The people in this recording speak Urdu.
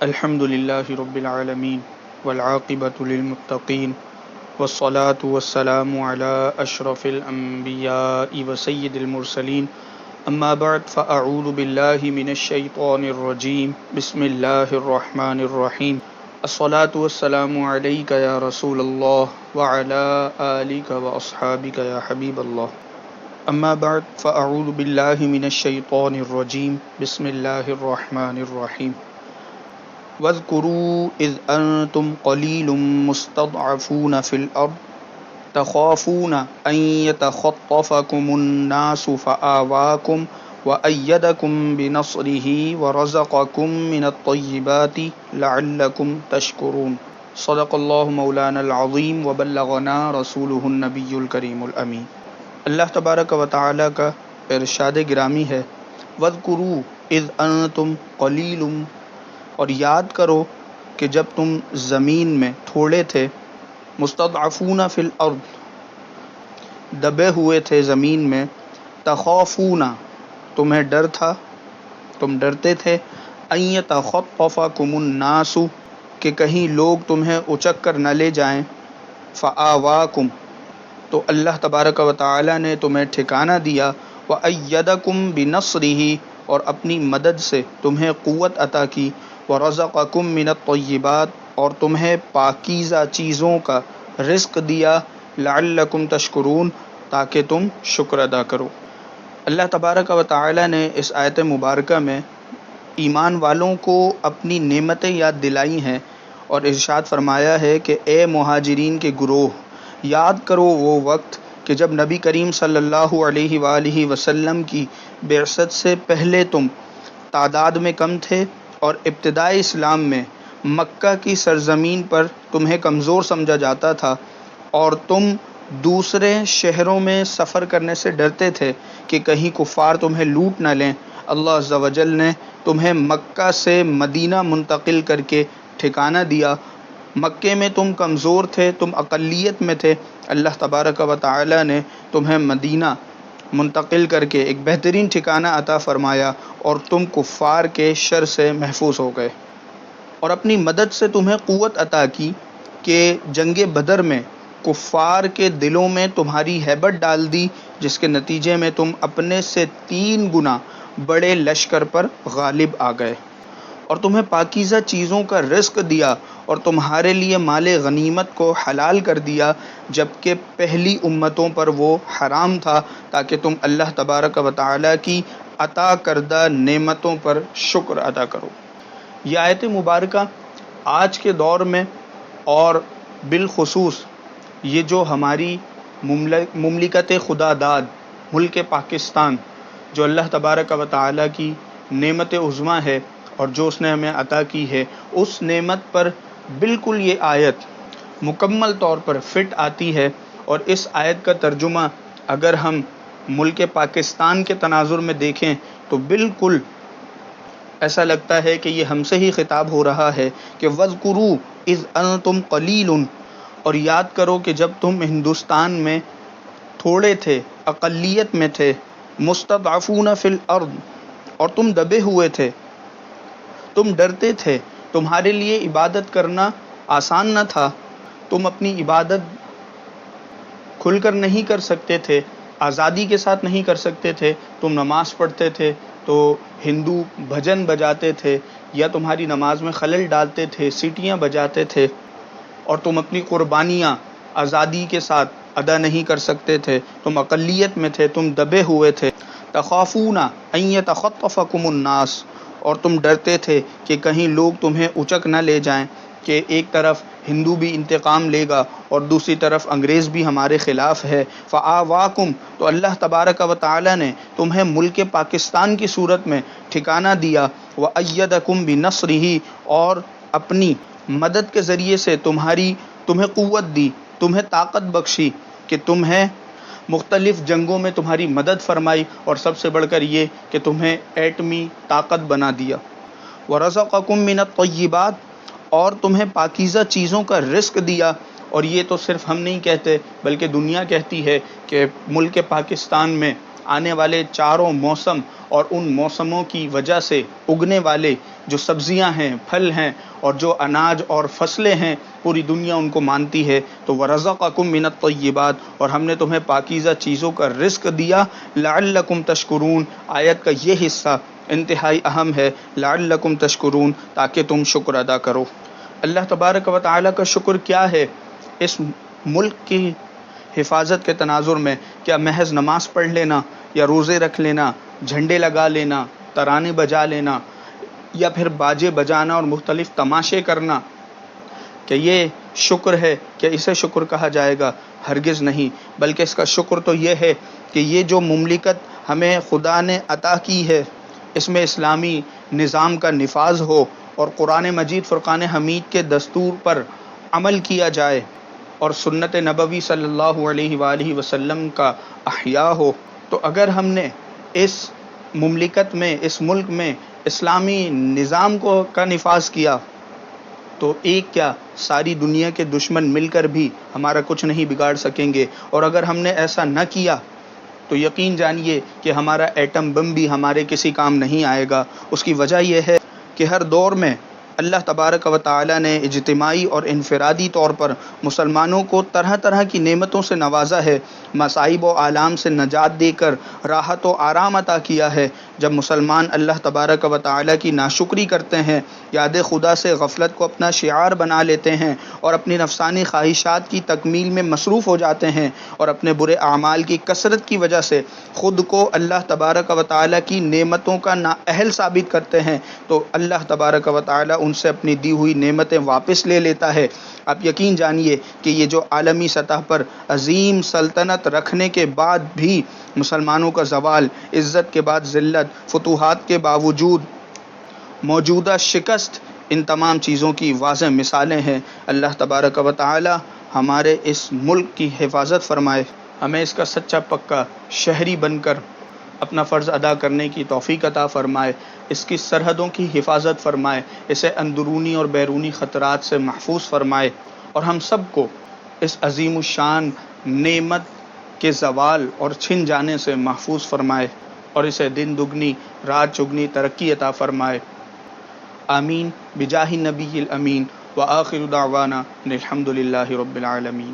الحمد لله رب العالمين والعاقبة للمتقين والصلاة والسلام على أشرف الأنبياء وسيد المرسلين أما بعد فأعوذ بالله من الشيطان الرجيم بسم الله الرحمن الرحيم الصلاة والسلام عليك يا رسول الله وعلى آلك وأصحابك يا حبيب الله أما بعد فأعوذ بالله من الشيطان الرجيم بسم الله الرحمن الرحيم واذكروا إذ أنتم قليل مستضعفون في الأرض تخافون أن يتخطفكم الناس فآواكم وأيدكم بنصره ورزقكم من الطيبات لعلكم تشكرون صدق الله مولانا العظيم وبلغنا رسوله النبي الكريم الأمين۔ اللہ تبارک و تعالیٰ کا ارشاد گرامی ہے وَاذْكُرُوا إِذْ أَنْتُمْ قَلِيلٌ، اور یاد کرو کہ جب تم زمین میں تھوڑے تھے، مستضعفون فی الارض، دبے ہوئے تھے زمین میں، تخافون، تمہیں ڈر تھا، تم ڈرتے تھے، ان یتخطفکم الناس، کہ کہیں لوگ تمہیں اچک کر نہ لے جائیں، فآواکم، تو اللہ تبارک و تعالی نے تمہیں ٹھکانہ دیا، وأیدکم بنصرہ، اور اپنی مدد سے تمہیں قوت عطا کی، ورزقکم من الطیبات، اور تمہیں پاکیزہ چیزوں کا رزق دیا، لعلکم تشکرون، تاکہ تم شکر ادا کرو۔ اللہ تبارک و تعالی نے اس آیت مبارکہ میں ایمان والوں کو اپنی نعمتیں یاد دلائی ہیں اور ارشاد فرمایا ہے کہ اے مہاجرین کے گروہ، یاد کرو وہ وقت کہ جب نبی کریم صلی اللہ علیہ وآلہ وسلم کی بعثت سے پہلے تم تعداد میں کم تھے اور ابتدائی اسلام میں مکہ کی سرزمین پر تمہیں کمزور سمجھا جاتا تھا، اور تم دوسرے شہروں میں سفر کرنے سے ڈرتے تھے کہ کہیں کفار تمہیں لوٹ نہ لیں۔ اللہ عز و جل نے تمہیں مکہ سے مدینہ منتقل کر کے ٹھکانہ دیا۔ مکے میں تم کمزور تھے، تم اقلیت میں تھے، اللہ تبارک و تعالی نے تمہیں مدینہ منتقل کر کے ایک بہترین ٹھکانہ عطا فرمایا اور تم کفار کے شر سے محفوظ ہو گئے، اور اپنی مدد سے تمہیں قوت عطا کی کہ جنگ بدر میں کفار کے دلوں میں تمہاری ہیبت ڈال دی، جس کے نتیجے میں تم اپنے سے 3 گنا بڑے لشکر پر غالب آ گئے، اور تمہیں پاکیزہ چیزوں کا رزق دیا اور تمہارے لیے مال غنیمت کو حلال کر دیا، جبکہ پہلی امتوں پر وہ حرام تھا، تاکہ تم اللہ تبارک و تعالی کی عطا کردہ نعمتوں پر شکر ادا کرو۔ یہ آیت مبارکہ آج کے دور میں اور بالخصوص یہ جو ہماری مملکت خدا داد ملک پاکستان، جو اللہ تبارک و تعالی کی نعمت عظمیٰ ہے اور جو اس نے ہمیں عطا کی ہے، اس نعمت پر بالکل یہ آیت مکمل طور پر فٹ آتی ہے۔ اور اس آیت کا ترجمہ اگر ہم ملک پاکستان کے تناظر میں دیکھیں تو بالکل ایسا لگتا ہے کہ یہ ہم سے ہی خطاب ہو رہا ہے کہ وَاذْكُرُوا إِذْ أَنْتُمْ قَلِيلٌ، اور یاد کرو کہ جب تم ہندوستان میں تھوڑے تھے، اقلیت میں تھے، مستضعفون فی الارض، اور تم دبے ہوئے تھے، تم ڈرتے تھے، تمہارے لیے عبادت کرنا آسان نہ تھا، تم اپنی عبادت کھل کر نہیں کر سکتے تھے، آزادی کے ساتھ نہیں کر سکتے تھے، تم نماز پڑھتے تھے تو ہندو بھجن بجاتے تھے یا تمہاری نماز میں خلل ڈالتے تھے، سیٹیاں بجاتے تھے، اور تم اپنی قربانیاں آزادی کے ساتھ ادا نہیں کر سکتے تھے، تم اقلیت میں تھے، تم دبے ہوئے تھے، تخافون ان یتخطفکم الناس، اور تم ڈرتے تھے کہ کہیں لوگ تمہیں اچک نہ لے جائیں، کہ ایک طرف ہندو بھی انتقام لے گا اور دوسری طرف انگریز بھی ہمارے خلاف ہے۔ فآواکم، تو اللہ تبارک و تعالی نے تمہیں ملک پاکستان کی صورت میں ٹھکانہ دیا، وأیدکم بنصرہ، اور اپنی مدد کے ذریعے سے تمہیں قوت دی، تمہیں طاقت بخشی کہ تمہیں مختلف جنگوں میں تمہاری مدد فرمائی، اور سب سے بڑھ کر یہ کہ تمہیں ایٹمی طاقت بنا دیا۔ ورزقکم من الطیبات، اور تمہیں پاکیزہ چیزوں کا رزق دیا، اور یہ تو صرف ہم نہیں کہتے بلکہ دنیا کہتی ہے کہ ملک پاکستان میں آنے والے چاروں موسم اور ان موسموں کی وجہ سے اگنے والے جو سبزیاں ہیں، پھل ہیں اور جو اناج اور فصلیں ہیں پوری دنیا ان کو مانتی ہے. تو وَرَزَقَكُم مِّنَ الطَّيِّبَاتِ، اور ہم نے تمہیں پاکیزہ چیزوں کا رزق دیا. لَعَلَّكُمْ تَشْكُرُونَ، آیت کا یہ حصہ انتہائی اہم ہے. لَعَلَّكُمْ تَشْكُرُونَ، تاکہ تم شکر ادا کرو. اللہ تبارک و تعالیٰ کا شکر کیا ہے اس ملک کی حفاظت کے تناظر میں؟ کیا محض نماز پڑھ لینا یا روزے رکھ لینا، جھنڈے لگا لینا، ترانے بجا لینا، یا پھر باجے بجانا اور مختلف تماشے کرنا، کہ یہ شکر ہے؟ کہ اسے شکر کہا جائے گا؟ ہرگز نہیں، بلکہ اس کا شکر تو یہ ہے کہ یہ جو مملکت ہمیں خدا نے عطا کی ہے اس میں اسلامی نظام کا نفاذ ہو اور قرآن مجید فرقان حمید کے دستور پر عمل کیا جائے اور سنت نبوی صلی اللہ علیہ وآلہ وسلم کا احیاء ہو. تو اگر ہم نے اس مملکت میں، اس ملک میں اسلامی نظام کا نفاذ کیا تو ایک کیا ساری دنیا کے دشمن مل کر بھی ہمارا کچھ نہیں بگاڑ سکیں گے. اور اگر ہم نے ایسا نہ کیا تو یقین جانیے کہ ہمارا ایٹم بم بھی ہمارے کسی کام نہیں آئے گا. اس کی وجہ یہ ہے کہ ہر دور میں اللہ تبارک و تعالیٰ نے اجتماعی اور انفرادی طور پر مسلمانوں کو طرح طرح کی نعمتوں سے نوازا ہے، مصائب و آلام سے نجات دے کر راحت و آرام عطا کیا ہے. جب مسلمان اللہ تبارک و تعالیٰ کی ناشکری کرتے ہیں، یاد خدا سے غفلت کو اپنا شعار بنا لیتے ہیں اور اپنی نفسانی خواہشات کی تکمیل میں مصروف ہو جاتے ہیں اور اپنے برے اعمال کی کثرت کی وجہ سے خود کو اللہ تبارک و تعالیٰ کی نعمتوں کا نااہل ثابت کرتے ہیں، تو اللہ تبارک و تعالیٰ ان سے اپنی دی ہوئی نعمتیں واپس لے لیتا ہے. آپ یقین جانیے کہ یہ جو عالمی سطح پر عظیم سلطنت رکھنے کے بعد بھی مسلمانوں کا زوال، عزت کے بعد ذلت، فتوحات کے باوجود موجودہ شکست، ان تمام چیزوں کی واضح مثالیں ہیں. اللہ تبارک و تعالی ہمارے اس ملک کی حفاظت فرمائے، ہمیں اس کا سچا پکا شہری بن کر اپنا فرض ادا کرنے کی توفیق عطا فرمائے، اس کی سرحدوں کی حفاظت فرمائے، اسے اندرونی اور بیرونی خطرات سے محفوظ فرمائے، اور ہم سب کو اس عظیم الشان نعمت کے زوال اور چھن جانے سے محفوظ فرمائے، اور اسے دن دگنی رات چگنی ترقی عطا فرمائے. آمین بجاہ نبی الامین. وآخر دعوانا الحمد للہ رب العالمین.